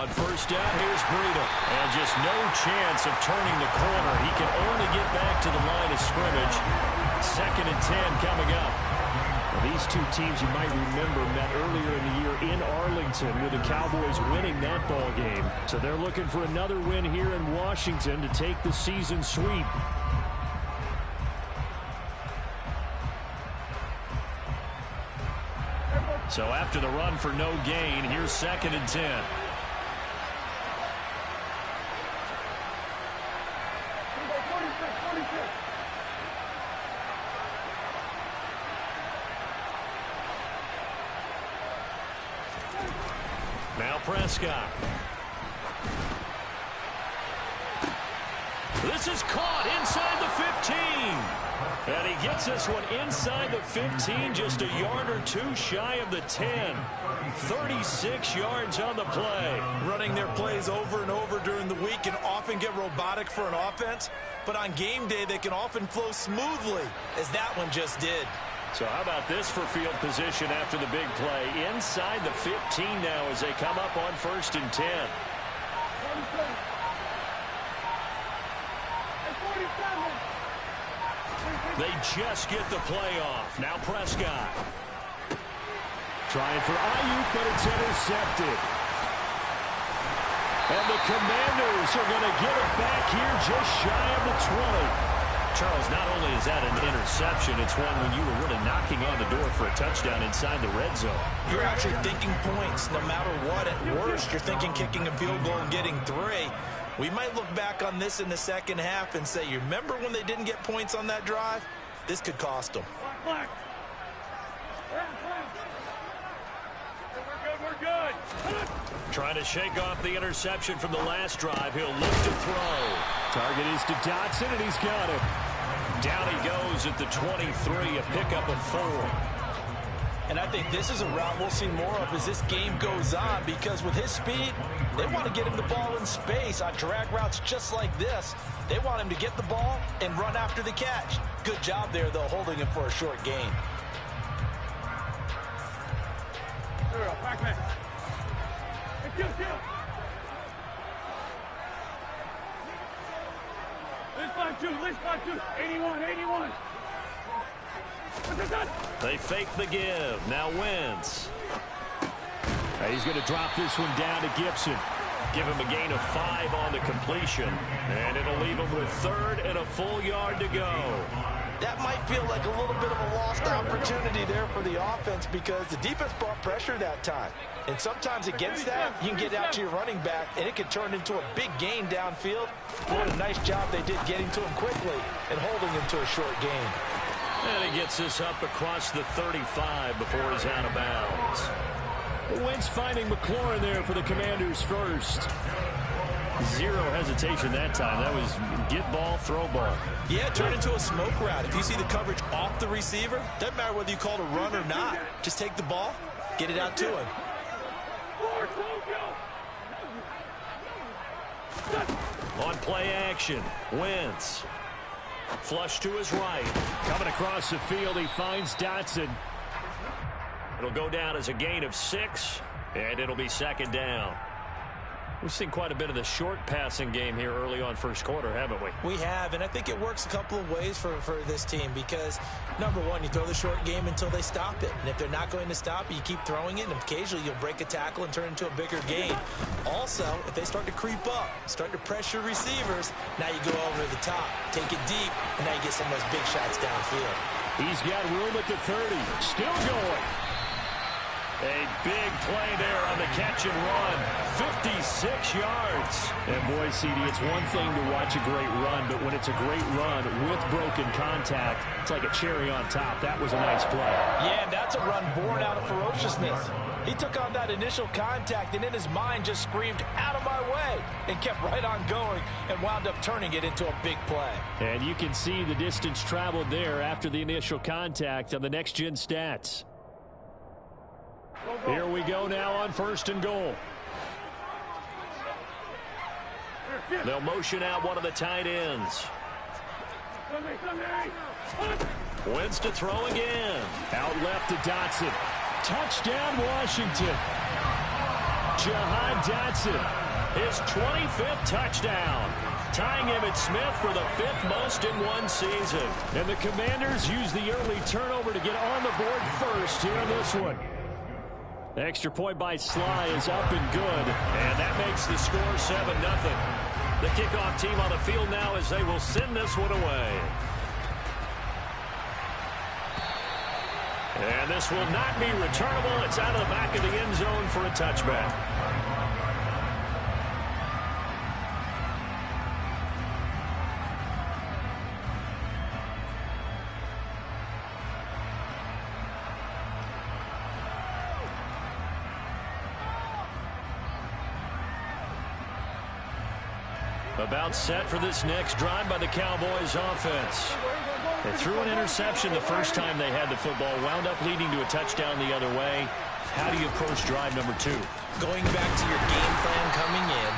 On first down, here's Breida. And just no chance of turning the corner. He can only get back to the line of scrimmage. 2nd and 10 coming up. Well, these two teams you might remember met earlier in the year in Arlington with the Cowboys winning that ball game. So they're looking for another win here in Washington to take the season sweep. So after the run for no gain, here's 2nd and 10. Now Prescott. This is caught inside the 15. And he gets this one inside the 15, just a yard or two shy of the 10. 36 yards on the play. Running their plays over and over during the week can often get robotic for an offense, but on game day they can often flow smoothly, as that one just did. So how about this for field position after the big play? Inside the 15 now as they come up on 1st and 10. They just get the play off. Now Prescott. Trying for Ayuk, but it's intercepted. And the Commanders are going to get it back here just shy of the 20. Charles, not only is that an interception, it's one when you were really knocking on the door for a touchdown inside the red zone. You're actually thinking points no matter what. At worst, you're thinking kicking a field goal and getting 3. We might look back on this in the second half and say, you remember when they didn't get points on that drive? This could cost them. We're good. Trying to shake off the interception from the last drive. He'll look to throw. Target is to Dotson, and he's got it. Down he goes at the 23, a pickup of 4. And I think this is a route we'll see more of as this game goes on, because with his speed, they want to get him the ball in space on drag routes just like this. They want him to get the ball and run after the catch. Good job there, though, holding him for a short gain. Let's 81. They fake the give. Now Wentz. He's going to drop this one down to Gibson. Give him a gain of 5 on the completion. And it'll leave him with 3rd and a full yard to go. That might feel like a little bit of a lost opportunity there for the offense, because the defense brought pressure that time. And sometimes against that, you can get out to your running back, and it can turn into a big gain downfield. What a nice job they did getting to him quickly and holding him to a short gain. And he gets this up across the 35 before he's out of bounds. Wentz finding McLaurin there for the Commanders first. Zero hesitation that time. That was get ball, throw ball. Yeah, turn into a smoke route. If you see the coverage off the receiver, doesn't matter whether you call it a run or not. Just take the ball, get it out to him. On play action, Wentz. Flush to his right. Coming across the field, he finds Dotson. It'll go down as a gain of 6, and it'll be 2nd down. We've seen quite a bit of the short passing game here early on first quarter, haven't we? We have, and I think it works a couple of ways for this team, because, number one, you throw the short game until they stop it. And if they're not going to stop it, you keep throwing it, and occasionally you'll break a tackle and turn into a bigger gain. Also, if they start to creep up, start to pressure receivers, now you go over the top, take it deep, and now you get some of those big shots downfield. He's got room at the 30. Still going. A big play there on the catch and run. 56 yards. And boy, CD, it's one thing to watch a great run, but when it's a great run with broken contact, it's like a cherry on top. That was a nice play. Yeah, and that's a run born out of ferociousness. He took on that initial contact and in his mind just screamed, "Out of my way," and kept right on going and wound up turning it into a big play. And you can see the distance traveled there after the initial contact on the next-gen stats. Here we go now on 1st and goal. They'll motion out one of the tight ends. Wentz to throw again. Out left to Dotson. Touchdown, Washington. Jahan Dotson, his 25th touchdown, tying Emmitt Smith for the 5th most in one season. And the Commanders use the early turnover to get on the board first here in this one. The extra point by Sly is up and good, and that makes the score 7-0. The kickoff team on the field now as they will send this one away. And this will not be returnable. It's out of the back of the end zone for a touchback. About set for this next drive by the Cowboys offense. They threw an interception the first time they had the football, wound up leading to a touchdown the other way. How do you approach drive number 2? Going back to your game plan coming in,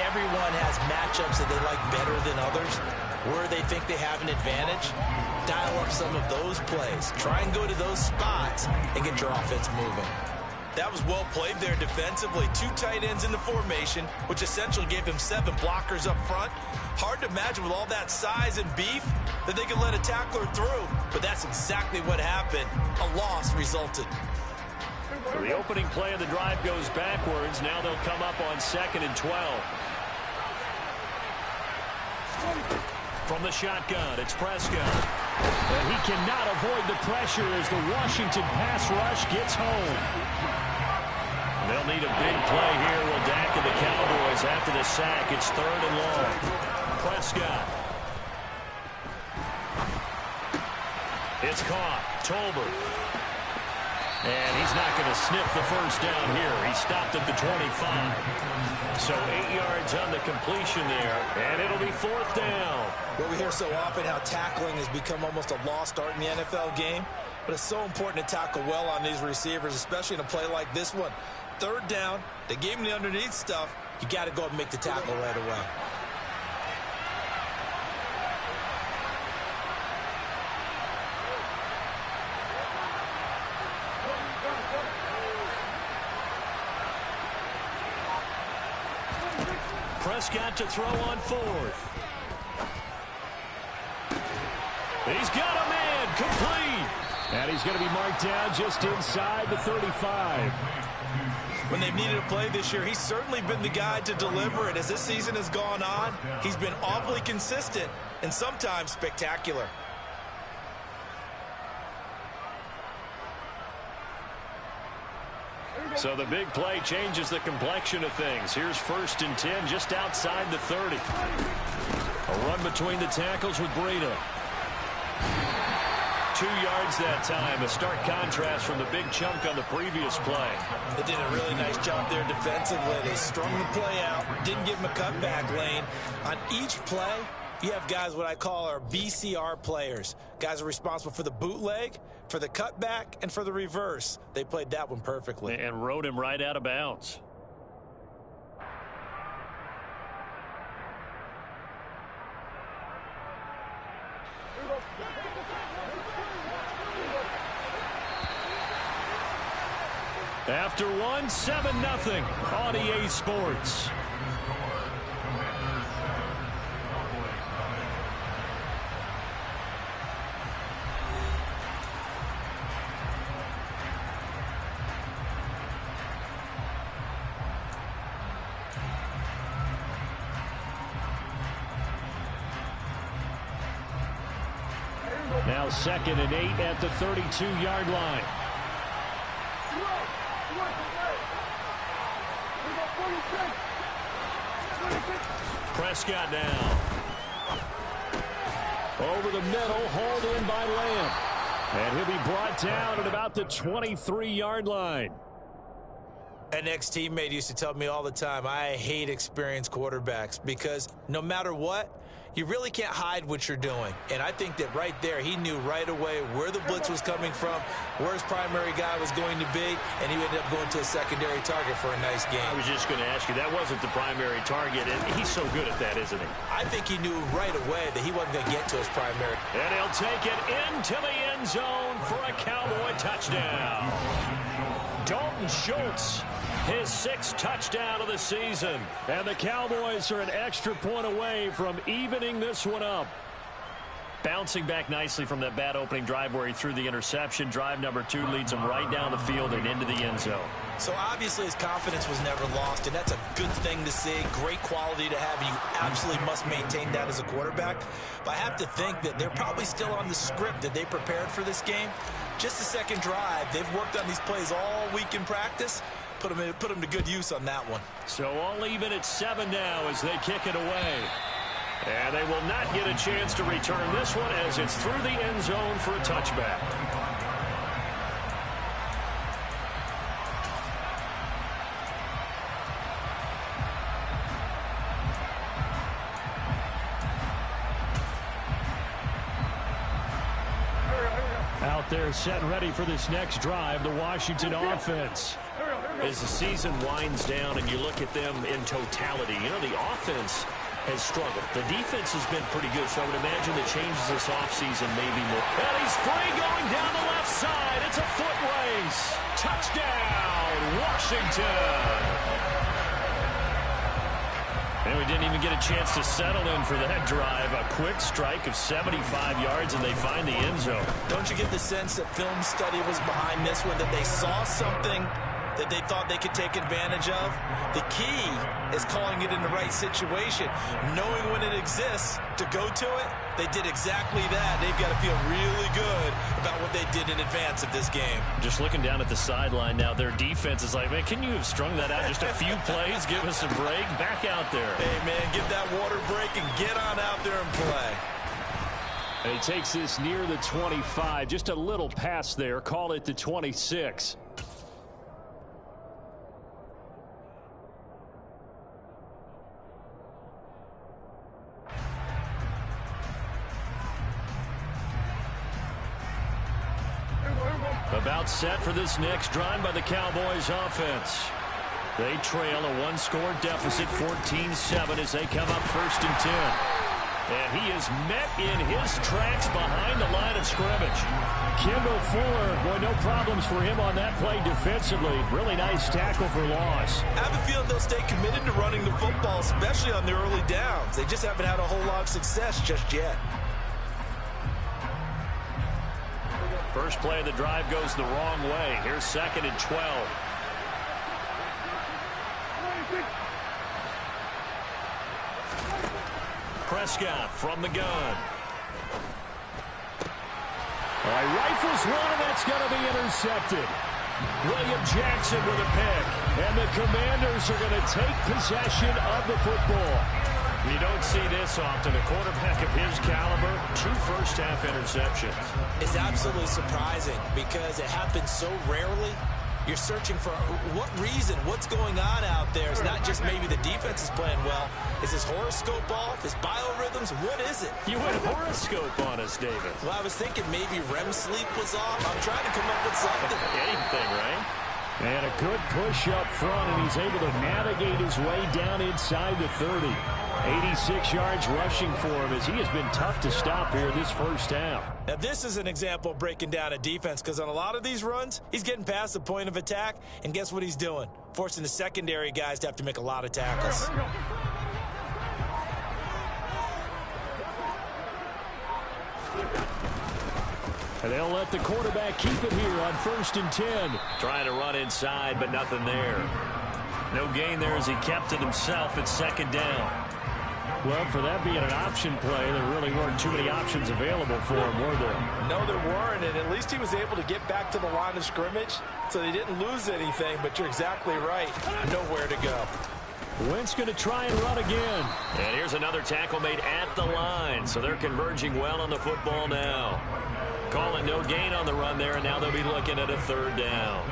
everyone has matchups that they like better than others. Where they think they have an advantage, dial up some of those plays. Try and go to those spots and get your offense moving. That was well played there defensively. 2 tight ends in the formation, which essentially gave them 7 blockers up front. Hard to imagine with all that size and beef that they could let a tackler through. But that's exactly what happened. A loss resulted. So the opening play of the drive goes backwards. Now they'll come up on 2nd and 12. From the shotgun, it's Prescott. And he cannot avoid the pressure as the Washington pass rush gets home. They'll need a big play here. Will Dak and the Cowboys after the sack. It's 3rd and long. Prescott. It's caught. Tolbert. And he's not going to sniff the first down here. He stopped at the 25. So 8 yards on the completion there. And it'll be 4th down. Well, we hear so often how tackling has become almost a lost art in the NFL game. But it's so important to tackle well on these receivers, especially in a play like this one. 3rd down, they gave him the underneath stuff. You got to go and make the tackle right away. Prescott to throw on 4th. He's got a man complete. And he's going to be marked down just inside the 35. When they've needed a play this year, he's certainly been the guy to deliver it. As this season has gone on, he's been awfully consistent and sometimes spectacular. So the big play changes the complexion of things. Here's 1st and 10 just outside the 30. A run between the tackles with Breida. 2 yards that time. A stark contrast from the big chunk on the previous play. They did a really nice job there defensively. They strung the play out, didn't give him a cutback lane. On each play, you have guys what I call our BCR players. Guys are responsible for the bootleg, for the cutback, and for the reverse. They played that one perfectly. And rode him right out of bounds. After one, 7-0 on EA Sports. Now 2nd and 8 at the 32-yard line. Prescott now. Over the middle, hauled in by Lamb. And he'll be brought down at about the 23-yard line. An ex-teammate used to tell me all the time, I hate experienced quarterbacks because no matter what, you really can't hide what you're doing. And I think that right there, he knew right away where the blitz was coming from, where his primary guy was going to be, and he ended up going to a secondary target for a nice game. I was just going to ask you, that wasn't the primary target, and he's so good at that, isn't he? I think he knew right away that he wasn't going to get to his primary. And he'll take it into the end zone for a Cowboy touchdown. Dalton Schultz, his 6th touchdown of the season. And the Cowboys are an extra point away from evening this one up. Bouncing back nicely from that bad opening drive where he threw the interception. Drive number 2 leads him right down the field and into the end zone. So obviously his confidence was never lost, and that's a good thing to see. Great quality to have. You absolutely must maintain that as a quarterback. But I have to think that they're probably still on the script that they prepared for this game. Just the second drive. They've worked on these plays all week in practice. Put them to good use on that one. So all even at 7 now as they kick it away. And they will not get a chance to return this one as it's through the end zone for a touchback. Out there set ready for this next drive, the Washington offense. As the season winds down and you look at them in totality, you know, the offense has struggled. The defense has been pretty good, so I would imagine the changes this offseason may be more. And he's free going down the left side. It's a foot race. Touchdown, Washington. And we didn't even get a chance to settle in for that drive. A quick strike of 75 yards, and they find the end zone. Don't you get the sense that film study was behind this one, that they saw something that they thought they could take advantage of? The key is calling it in the right situation, knowing when it exists to go to it. They did exactly that. They've got to feel really good about what they did in advance of this game. Just looking down at the sideline now, their defense is like, man, can you have strung that out just a few plays? Give us a break. Back out there. Hey, man, give that water break and get on out there and play. And he takes this near the 25. Just a little pass there. Call it the 26. About set for this next drive by the Cowboys offense. They trail a 1-score deficit, 14-7 as they come up 1st and 10. And he is met in his tracks behind the line of scrimmage. Kendall Fuller, boy, no problems for him on that play defensively. Really nice tackle for loss. I have a feeling they'll stay committed to running the football, especially on the early downs. They just haven't had a whole lot of success just yet. First play of the drive goes the wrong way. Here's 2nd and 12. Prescott from the gun. All right, rifles one, and that's going to be intercepted. William Jackson with a pick. And the Commanders are going to take possession of the football. You don't see this often. A quarterback of his caliber, 2 first-half interceptions. It's absolutely surprising because it happens so rarely. You're searching for what reason, what's going on out there. It's not just maybe the defense is playing well. Is his horoscope off? His biorhythms? What is it? You went horoscope on us, David. Well, I was thinking maybe REM sleep was off. I'm trying to come up with something. Anything, right? And a good push up front, and he's able to navigate his way down inside the 30. 86 yards rushing for him as he has been tough to stop here this first half. Now, this is an example of breaking down a defense because on a lot of these runs, he's getting past the point of attack, and guess what he's doing? Forcing the secondary guys to have to make a lot of tackles. And they'll let the quarterback keep it here on 1st and 10. Trying to run inside, but nothing there. No gain there as he kept it himself at 2nd down. Well, for that being an option play, there really weren't too many options available for him, were there? No, there weren't, and at least he was able to get back to the line of scrimmage, so they didn't lose anything, but you're exactly right. Nowhere to go. Wentz going to try and run again. And here's another tackle made at the line, so they're converging well on the football now. Calling no gain on the run there, and now they'll be looking at a 3rd down.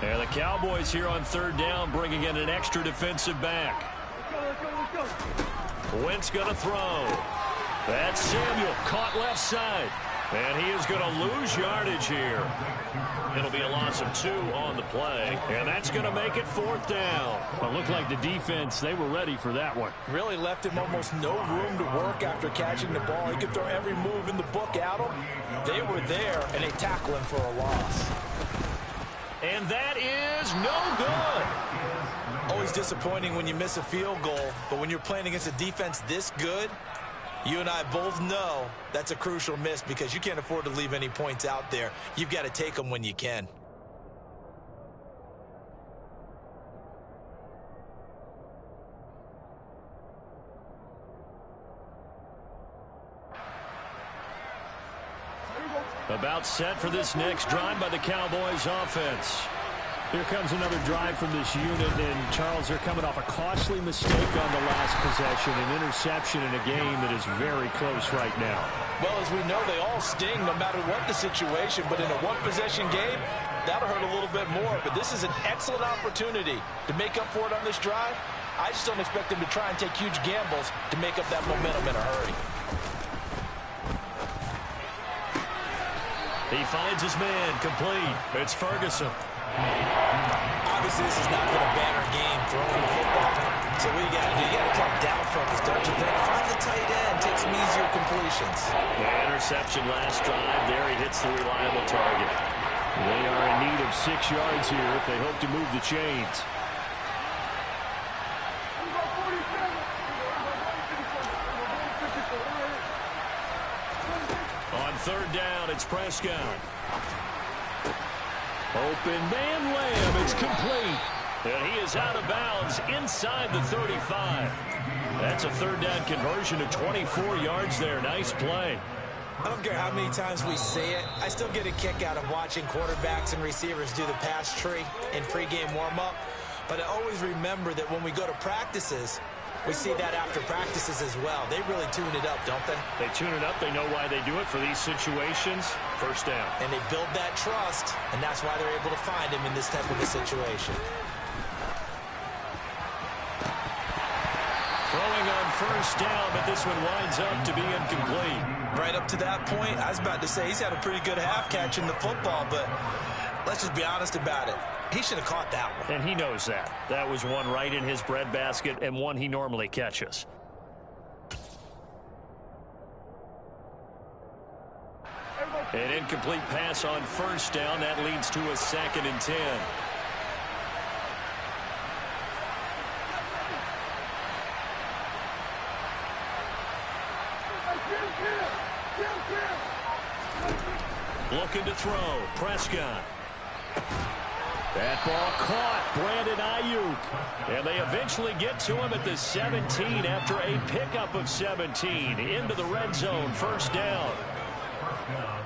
And the Cowboys here on 3rd down, bringing in an extra defensive back. Let's go. Wentz going to throw. That's Samuel, caught left side. And he is going to lose yardage here. It'll be a loss of 2 on the play, and that's going to make it 4th down. Well, it looked like the defense, they were ready for that one. Really left him almost no room to work after catching the ball. He could throw every move in the book at him. They were there, and they tackle him for a loss. And that is no good. Always disappointing when you miss a field goal, but when you're playing against a defense this good, you and I both know that's a crucial miss because you can't afford to leave any points out there. You've got to take them when you can. About set for this next drive by the Cowboys offense. Here comes another drive from this unit, and Charles, they're coming off a costly mistake on the last possession, an interception in a game that is very close right now. Well, as we know, they all sting no matter what the situation, but in a one-possession game, that'll hurt a little bit more. But this is an excellent opportunity to make up for it on this drive. I just don't expect them to try and take huge gambles to make up that momentum in a hurry. He finds his man, complete. It's Ferguson. Obviously, this is not been a banner game throwing the football. So what you got to do? You got to come down from this, don't you think? Find the tight end, take some easier completions. The interception last drive. There he hits the reliable target. They are in need of 6 yards here if they hope to move the chains. On 3rd down, it's Prescott. Open man Lamb, it's complete. And he is out of bounds inside the 35. That's a 3rd down conversion to 24 yards there. Nice play. I don't care how many times we say it, I still get a kick out of watching quarterbacks and receivers do the pass tree in pregame warm-up. But I always remember that when we go to practices, we see that after practices as well. They really tune it up, don't they? They tune it up. They know why they do it for these situations. 1st down. And they build that trust, and that's why they're able to find him in this type of a situation. Throwing on 1st down, but this one winds up to be incomplete. Right up to that point, I was about to say he's had a pretty good half catching the football, but let's just be honest about it. He should have caught that one. And he knows that. That was one right in his breadbasket and one he normally catches. An incomplete pass on 1st down. That leads to a 2nd and 10. Looking to throw. Prescott. That ball caught. Brandon Ayuk. And they eventually get to him at the 17 after a pickup of 17. Into the red zone. 1st down.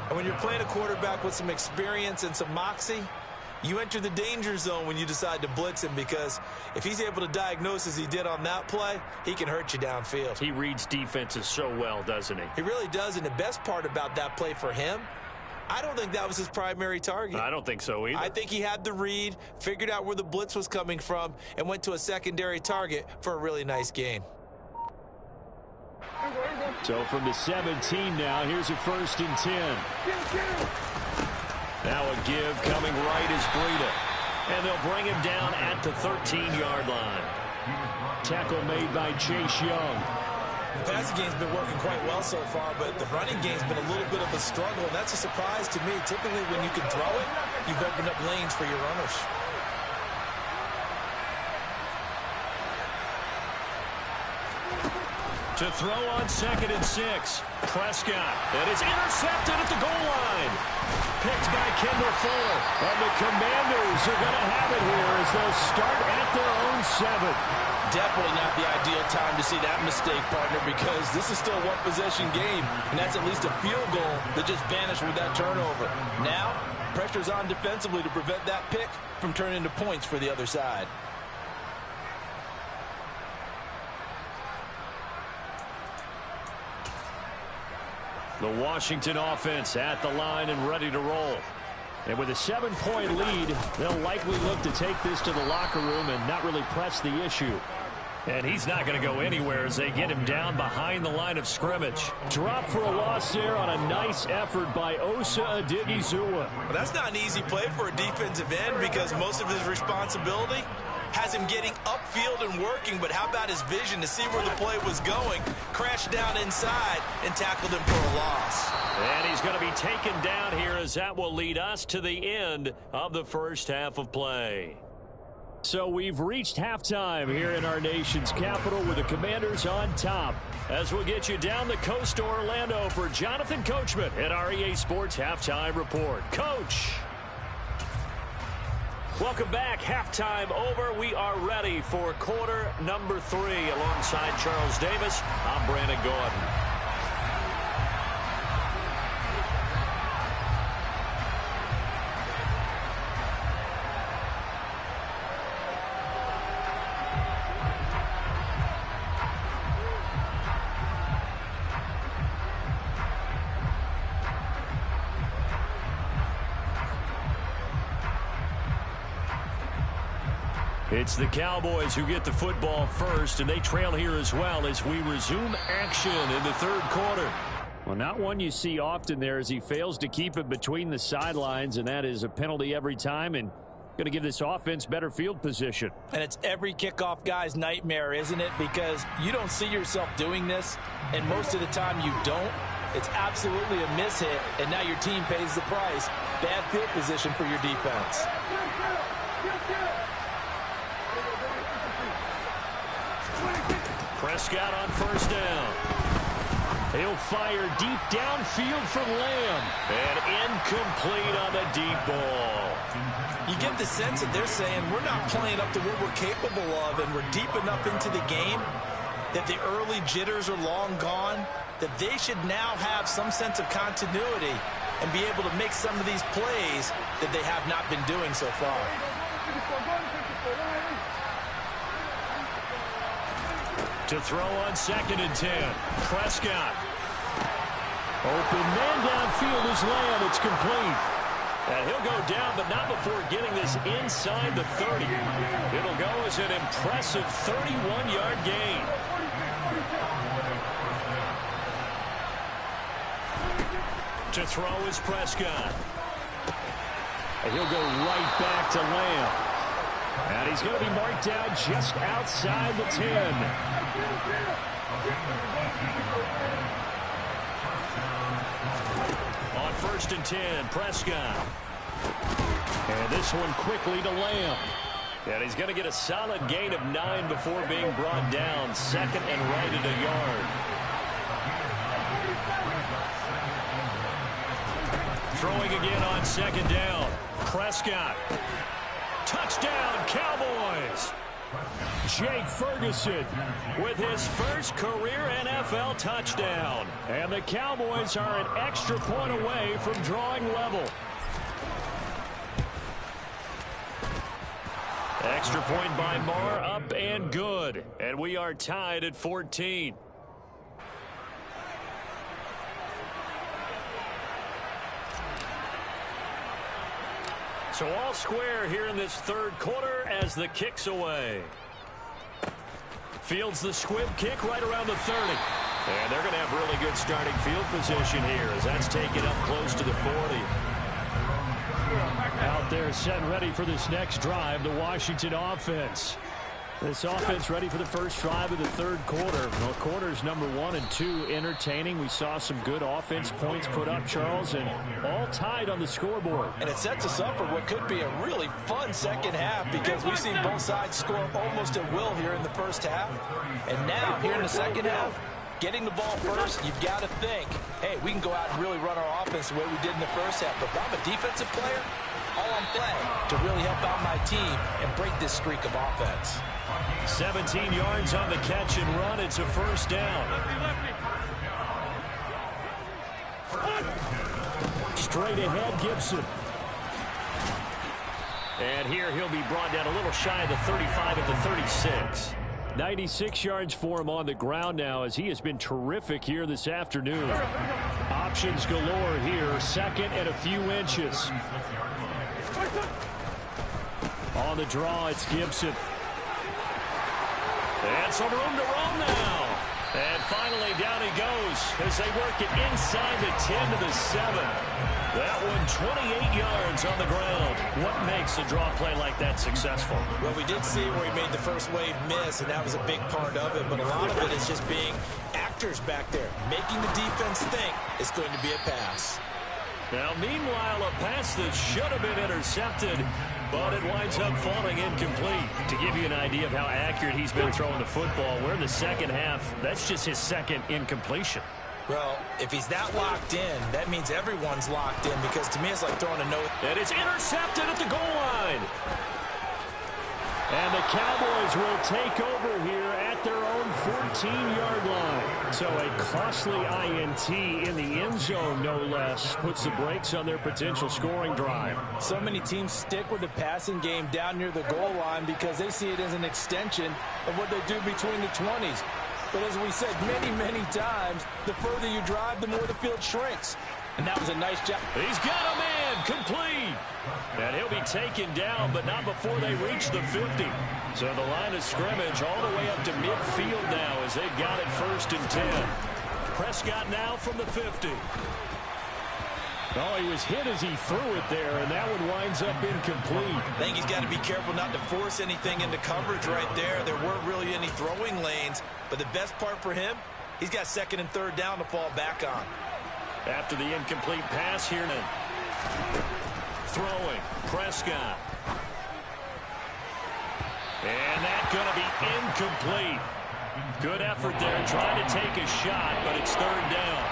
And when you're playing a quarterback with some experience and some moxie, you enter the danger zone when you decide to blitz him, because if he's able to diagnose as he did on that play, he can hurt you downfield. He reads defenses so well, doesn't he? He really does, and the best part about that play for him, I don't think that was his primary target. I don't think so either. I think he had the read, figured out where the blitz was coming from, and went to a secondary target for a really nice gain. So from the 17 now, here's a 1st and 10. Now a give coming right is Breida. And they'll bring him down at the 13-yard line. Tackle made by Chase Young. The passing game's been working quite well so far, but the running game's been a little bit of a struggle, and that's a surprise to me. Typically, when you can throw it, you've opened up lanes for your runners. To throw on 2nd and 6. Prescott. And it's intercepted at the goal line. Picked by Kendall Fuller. And the Commanders are going to have it here as they'll start at their own 7. Definitely not the ideal time to see that mistake, partner, because this is still a one-possession game, and that's at least a field goal that just vanished with that turnover. Now, pressure's on defensively to prevent that pick from turning into points for the other side. The Washington offense at the line and ready to roll. And with a 7-point lead, they'll likely look to take this to the locker room and not really press the issue. And he's not going to go anywhere as they get him down behind the line of scrimmage. Drop for a loss there on a nice effort by Osa Odighizuwa. Well, that's not an easy play for a defensive end because most of his responsibility has him getting upfield and working, but how about his vision to see where the play was going, crashed down inside, and tackled him for a loss. And he's going to be taken down here as that will lead us to the end of the first half of play. So we've reached halftime here in our nation's capital with the Commanders on top. As we'll get you down the coast to Orlando for Jonathan Coachman at our EA Sports Halftime Report. Coach! Welcome back. Halftime over. We are ready for quarter number 3 alongside Charles Davis. I'm Brandon Gordon. It's the Cowboys who get the football first, and they trail here as well as we resume action in the third quarter. Well, not one you see often there as he fails to keep it between the sidelines, and that is a penalty every time and going to give this offense better field position. And it's every kickoff guy's nightmare, isn't it? Because you don't see yourself doing this, and most of the time you don't. It's absolutely a mishit, and now your team pays the price. Bad field position for your defense. Prescott on first down. He'll fire deep downfield from Lamb. And incomplete on the deep ball. You get the sense that they're saying we're not playing up to what we're capable of, and we're deep enough into the game that the early jitters are long gone, that they should now have some sense of continuity and be able to make some of these plays that they have not been doing so far. To throw on 2nd and 10. Prescott. Open man downfield is Lamb. It's complete. And he'll go down, but not before getting this inside the 30. It'll go as an impressive 31-yard gain. To throw is Prescott. And he'll go right back to Lamb. And he's going to be marked down just outside the 10. On 1st and 10, Prescott. And this one quickly to Lamb. And he's going to get a solid gain of 9 before being brought down. 2nd and right at a yard. Throwing again on 2nd down. Prescott. Touchdown, Cowboys! Jake Ferguson with his first career NFL touchdown. And the Cowboys are an extra point away from drawing level. Extra point by Marr, up and good. And we are tied at 14. So all square here in this third quarter as the kick's away. Fields the squib kick right around the 30. And they're going to have really good starting field position here as that's taken up close to the 40. Out there set and ready for this next drive, the Washington offense. This offense ready for the first drive of the third quarter. Well, quarters number 1 and 2 entertaining. We saw some good offense points put up, Charles, and all tied on the scoreboard. And it sets us up for what could be a really fun second half because we've seen both sides score almost at will here in the first half. And now, here in the second half, getting the ball first, you've got to think, hey, we can go out and really run our offense the way we did in the first half. But if I'm a defensive player, all I'm playing to really help out my team and break this streak of offense. 17 yards on the catch and run. It's a first down. Straight ahead, Gibson. And here he'll be brought down a little shy of the 35 at the 36. 96 yards for him on the ground now as he has been terrific here this afternoon. Options galore here. 2nd and a few inches. On the draw, it's Gibson. And some room to roam now. And finally, down he goes as they work it inside the 10 to the 7. That one 28 yards on the ground. What makes a draw play like that successful? Well, we did see where he made the first wave miss, and that was a big part of it. But a lot of it is just being actors back there, making the defense think it's going to be a pass. Now, meanwhile, a pass that should have been intercepted, but it winds up falling incomplete. To give you an idea of how accurate he's been throwing the football, we're in the second half. That's just his second incompletion. Well, if he's that locked in, that means everyone's locked in, because to me it's like throwing a note. And it's intercepted at the goal line. And the Cowboys will take over here at their own 14-yard line. So a costly INT in the end zone, no less, puts the brakes on their potential scoring drive. So many teams stick with the passing game down near the goal line because they see it as an extension of what they do between the 20s. But as we said many, many times, the further you drive, the more the field shrinks. And that was a nice job. He's got a man, complete. And he'll be taken down, but not before they reach the 50. So the line of scrimmage all the way up to midfield now as they've got it 1st and 10. Prescott now from the 50. Oh, he was hit as he threw it there, and that one winds up incomplete. I think he's got to be careful not to force anything into coverage right there. There weren't really any throwing lanes, but the best part for him, he's got 2nd and 3rd down to fall back on. After the incomplete pass here, throwing, Prescott. And that's going to be incomplete. Good effort there, trying to take a shot, but it's 3rd down.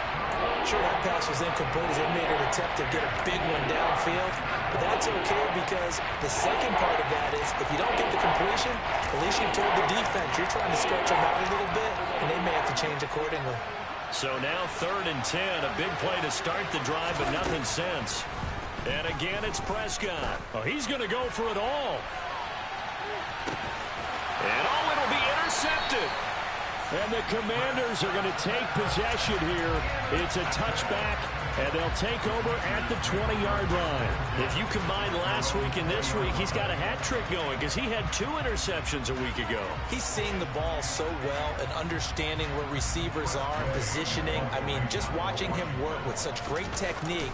Sure, that pass was incomplete as they made an attempt to get a big one downfield, but that's okay because the second part of that is if you don't get the completion, at least you've told the defense you're trying to stretch them out a little bit, and they may have to change accordingly. So now 3rd and 10, a big play to start the drive, but nothing since. And again, it's Prescott. Oh, he's going to go for it all. And oh, it'll be intercepted. And the Commanders are going to take possession here. It's a touchback, and they'll take over at the 20-yard line. If you combine last week and this week, he's got a hat trick going because he had 2 interceptions a week ago. He's seeing the ball so well and understanding where receivers are and positioning. I mean, just watching him work with such great technique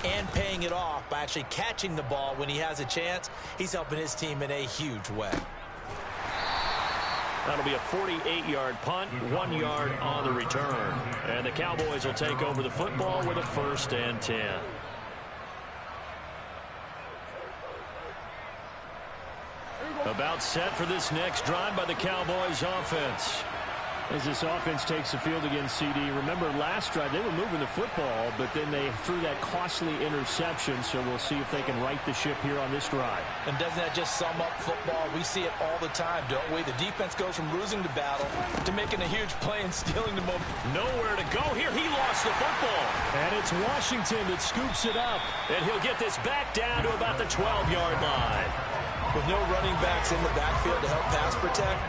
and paying it off by actually catching the ball when he has a chance, he's helping his team in a huge way. That'll be a 48-yard punt, 1 yard on the return. And the Cowboys will take over the football with a 1st and 10. About set for this next drive by the Cowboys offense. As this offense takes the field against CD. Remember last drive they were moving the football, but then they threw that costly interception, so we'll see if they can right the ship here on this drive. And doesn't that just sum up football? We see it all the time, don't we? The defense goes from losing the battle to making a huge play and stealing the moment. Nowhere to go here. He lost the football. And it's Washington that scoops it up. And he'll get this back down to about the 12-yard line. With no running backs in the backfield to help pass protect,